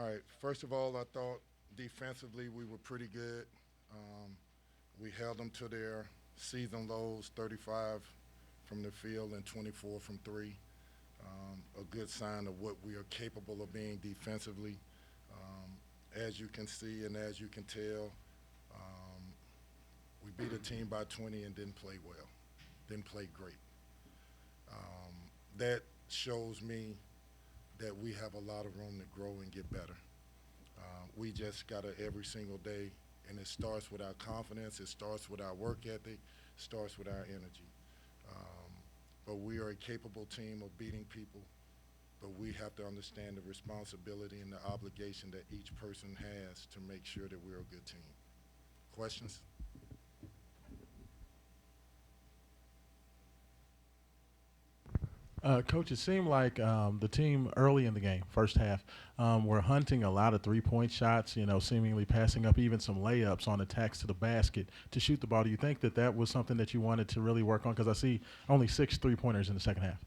All right. First of all, I thought defensively we were pretty good. Um, we held them to their season lows, 35 from the field and 24 from three. A good sign of what we are capable of being defensively. Um, as you can see and as you can tell, um, we beat a team by 20 and didn't play well, didn't play great. That shows me that we have a lot of room to grow and get better. We just got to every single day, and it starts with our confidence, it starts with our work ethic, starts with our energy. Um, but we are a capable team of beating people, but we have to understand the responsibility and the obligation that each person has to make sure that we're a good team. Questions? Coach, it seemed like the team early in the game, first half, were hunting a lot of three-point shots, seemingly passing up even some layups on attacks to the basket to shoot the ball. Do you think that that was something that you wanted to really work on? Because I see only six three-pointers in the second half.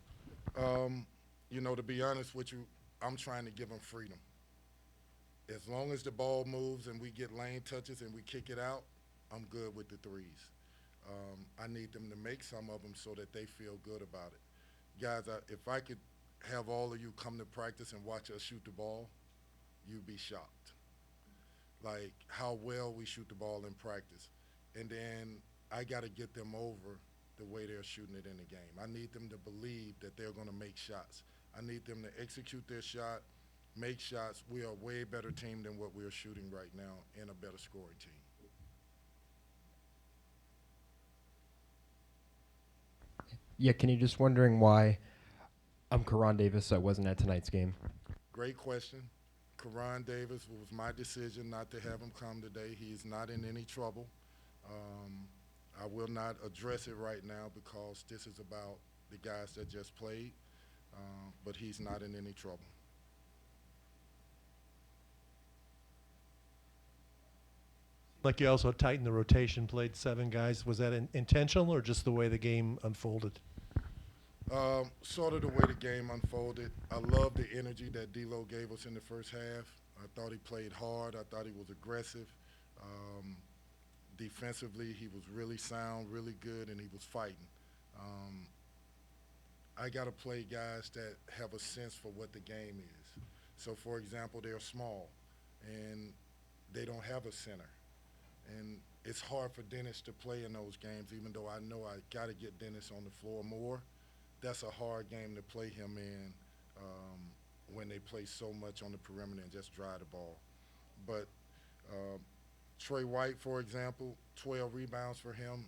Um, to be honest with you, I'm trying to give them freedom. As long as the ball moves and we get lane touches and we kick it out, I'm good with the threes. I need them to make some of them so that they feel good about it. Guys, if I could have all of you come to practice and watch us shoot the ball, you'd be shocked. Like how well we shoot the ball in practice. And then I got to get them over the way they're shooting it in the game. I need them to believe that they're going to make shots. I need them to execute their shot, make shots. We are a way better team than what we're shooting right now and a better scoring team. Yeah, can you just wondering why I'm Karan Davis? I wasn't at tonight's game. Great question. Karan Davis, it was my decision not to have him come today. He's not in any trouble. Um, I will not address it right now because this is about the guys that just played, but he's not in any trouble. Like you also tightened the rotation, played seven guys. Was that intentional or just the way the game unfolded? Sort of the way the game unfolded. I love the energy that D'Lo gave us in the first half. I thought he played hard. I thought he was aggressive. Um, Defensively, he was really sound, really good, and he was fighting. Um, I got to play guys that have a sense for what the game is. So, for example, they're small, and they don't have a center. And it's hard for Dennis to play in those games, even though I know I got to get Dennis on the floor more. That's a hard game to play him in when they play so much on the perimeter and just drive the ball. But uh, Trey White, for example, 12 rebounds for him.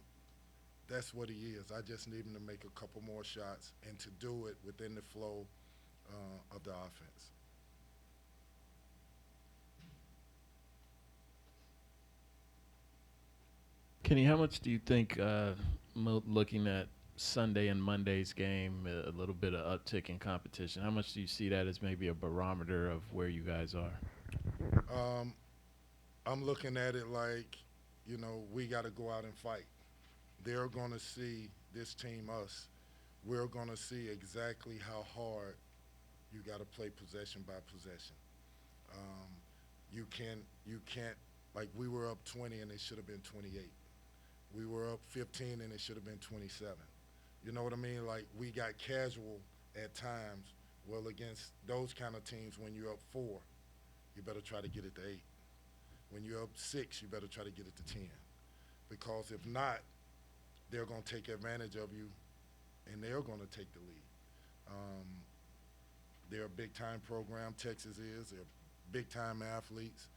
That's what he is. I just need him to make a couple more shots and to do it within the flow of the offense. Kenny, how much do you think, looking at Sunday and Monday's game, a little bit of uptick in competition, how much do you see that as maybe a barometer of where you guys are? Um, I'm looking at it like, we got to go out and fight. They're going to see this team, us. We're going to see exactly how hard you got to play possession by possession. Um, you can't, like we were up 20 and it should have been 28. We were up 15 and it should have been 27. You know what I mean? Like we got casual at times. Well, against those kind of teams, when you're up 4, you better try to get it to 8. When you're up 6, you better try to get it to 10. Because if not, they're going to take advantage of you and they're going to take the lead. Um, they're a big-time program, Texas is. They're big-time athletes.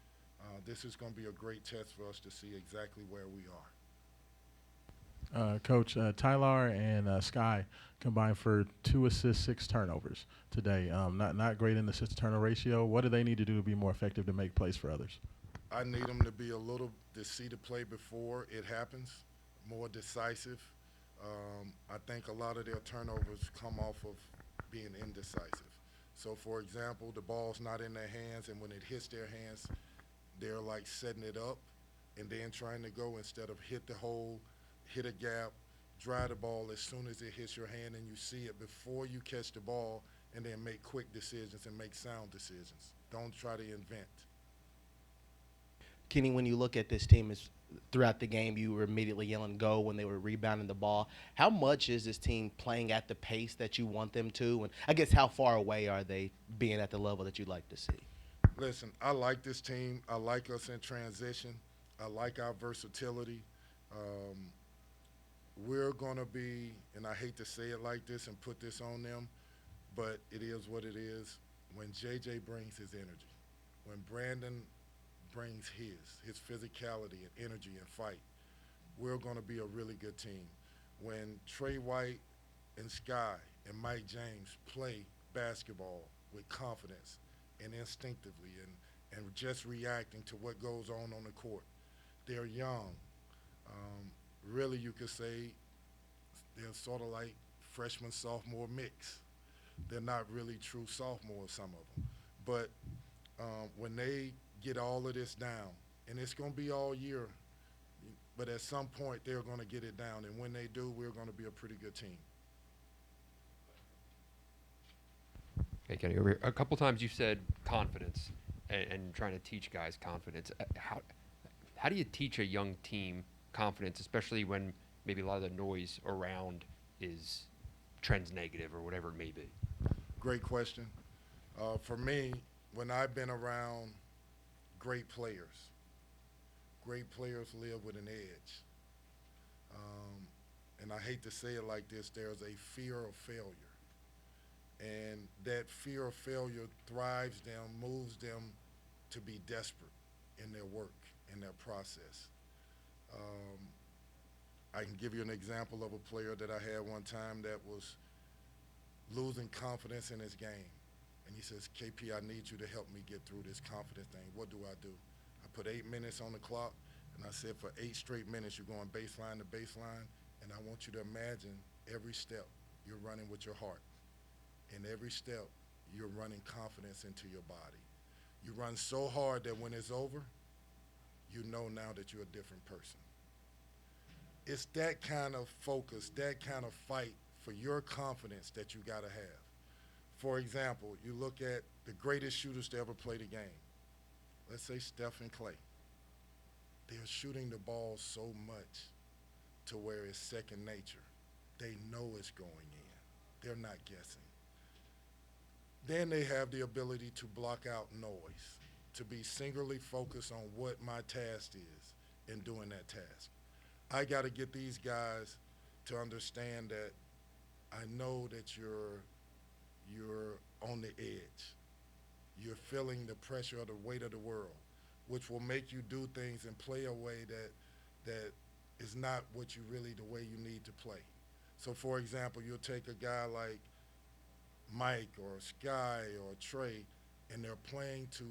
This is going to be a great test for us to see exactly where we are. Coach, Tyler and Sky combined for 2 assists, 6 turnovers today. Not great in the assist-to-turnover ratio. What do they need to do to be more effective to make plays for others? I need them to be to see the play before it happens, more decisive. I think a lot of their turnovers come off of being indecisive. So, for example, the ball's not in their hands, and when it hits their hands, they're like setting it up and then trying to go instead of hit the hole, hit a gap, drive the ball as soon as it hits your hand and you see it before you catch the ball and then make quick decisions and make sound decisions. Don't try to invent. Kenny, when you look at this team is throughout the game, you were immediately yelling go when they were rebounding the ball. How much is this team playing at the pace that you want them to? And I guess how far away are they being at the level that you'd like to see? Listen, I like this team. I like us in transition. I like our versatility. Um, we're going to be, and I hate to say it like this and put this on them, but it is what it is. When JJ brings his energy, when Brandon brings his physicality and energy and fight, we're going to be a really good team. When Trey White and Sky and Mike James play basketball with confidence and instinctively and just reacting to what goes on the court, they're young. Really, you could say they're sort of like freshman, sophomore mix. They're not really true sophomores, some of them. But when they get all of this down, and it's going to be all year, but at some point they're going to get it down. And when they do, we're going to be a pretty good team. Hey, Kenny, over here. A couple times you said confidence and trying to teach guys confidence. How do you teach a young team confidence, especially when maybe a lot of the noise around is trends negative or whatever it may be? Great question. For me, when I've been around great players live with an edge. And I hate to say it like this, there's a fear of failure. And that fear of failure thrives them, moves them to be desperate in their work, in their process. I can give you an example of a player that I had one time that was losing confidence in his game. And he says, KP, I need you to help me get through this confidence thing. What do? I put 8 minutes on the clock, and I said for 8 straight minutes you're going baseline to baseline, and I want you to imagine every step you're running with your heart. And every step you're running confidence into your body. You run so hard that when it's over, you know now that you're a different person. It's that kind of focus, that kind of fight for your confidence that you got to have. For example, you look at the greatest shooters to ever play the game. Let's say Steph and Clay. They're shooting the ball so much to where it's second nature. They know it's going in. They're not guessing. Then they have the ability to block out noise, to be singularly focused on what my task is in doing that task. I got to get these guys to understand that I know that you're on the edge. You're feeling the pressure of the weight of the world, which will make you do things and play a way that is not what you really the way you need to play. So, for example, you'll take a guy like Mike or Sky or Trey, and they're playing to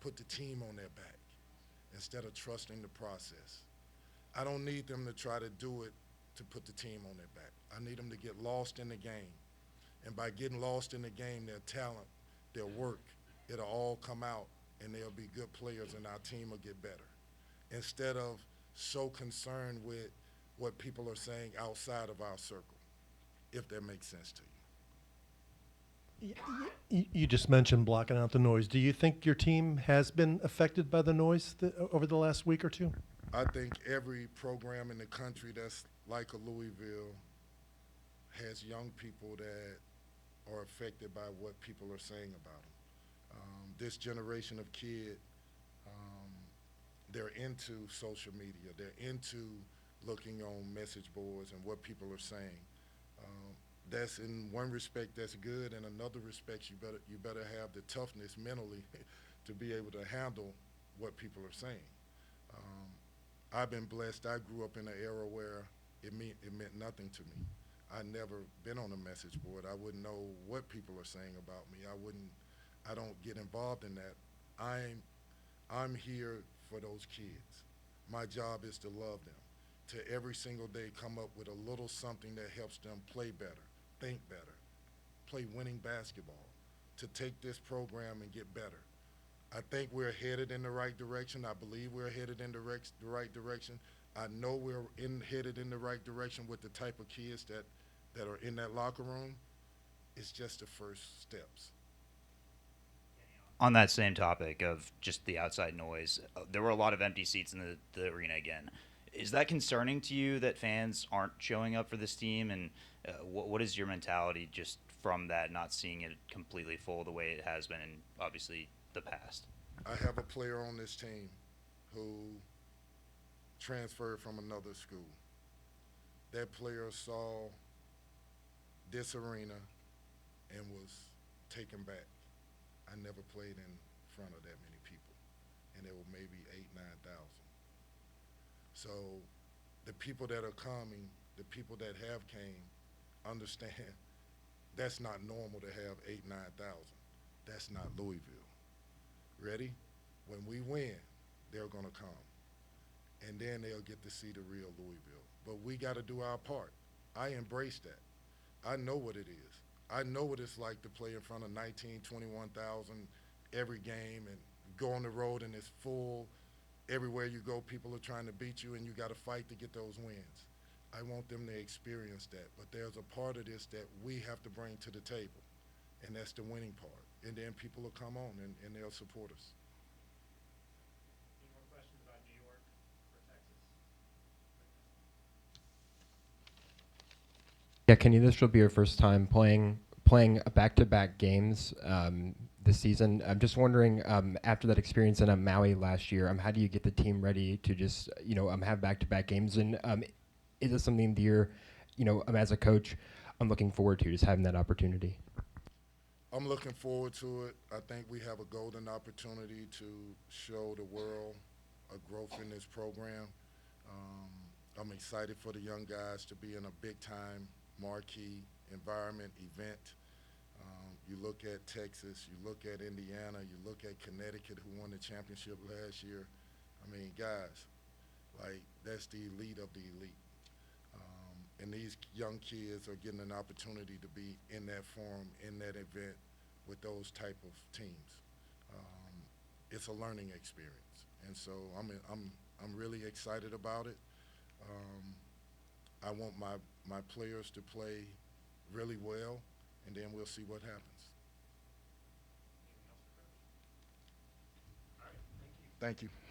put the team on their back instead of trusting the process. I don't need them to try to do it to put the team on their back. I need them to get lost in the game. And by getting lost in the game, their talent, their work, it'll all come out, and they'll be good players, and our team will get better. Instead of so concerned with what people are saying outside of our circle, if that makes sense to you. You just mentioned blocking out the noise. Do you think your team has been affected by the noise over the last week or two? I think every program in the country that's like a Louisville has young people that are affected by what people are saying about them. This generation of kid, they're into social media. They're into looking on message boards and what people are saying. That's in one respect that's good. In another respect, you better have the toughness mentally to be able to handle what people are saying. I've been blessed. I grew up in an era where it meant nothing to me. I never been on a message board. I wouldn't know what people are saying about me. I don't get involved in that. I'm here for those kids. My job is to love them, to every single day come up with a little something that helps them play better, think better, play winning basketball, to take this program and get better. I think we're headed in the right direction. I believe we're headed in the right direction. I know we're headed in the right direction with the type of kids that are in that locker room. It's just the first steps. On that same topic of just the outside noise, there were a lot of empty seats in the arena again. Is that concerning to you that fans aren't showing up for this team? And what is your mentality just from that, not seeing it completely full the way it has been in obviously the past? I have a player on this team who transferred from another school. That player saw this arena and was taken back. I never played in front of that many people, and there were maybe 8,000, 9,000. So the people that are coming, the people that have came, understand that's not normal to have 8,000, 9,000. That's not Louisville. Ready? When we win, they're gonna come, and then they'll get to see the real Louisville. But we got to do our part. I embrace that. I know what it is. I know what it's like to play in front of 19, 21,000 every game and go on the road and it's full. Everywhere you go, people are trying to beat you and you got to fight to get those wins. I want them to experience that. But there's a part of this that we have to bring to the table, and that's the winning part. And then people will come on and they'll support us. Any more questions about New York or Texas? Yeah, Kenny, this will be your first time playing back-to-back games this season. I'm just wondering, after that experience in Maui last year, how do you get the team ready to just have back-to-back games? And is it something that you're, as a coach, I'm looking forward to just having that opportunity? I'm looking forward to it. I think we have a golden opportunity to show the world a growth in this program. I'm excited for the young guys to be in a big-time marquee environment event. You look at Texas, you look at Indiana, you look at Connecticut, who won the championship last year. I mean, guys, like, that's the elite of the elite. And these young kids are getting an opportunity to be in that forum, in that event, with those type of teams. It's a learning experience, and so I'm really excited about it. I want my players to play really well, and then we'll see what happens. Anything else for Coach? All right, thank you. Thank you.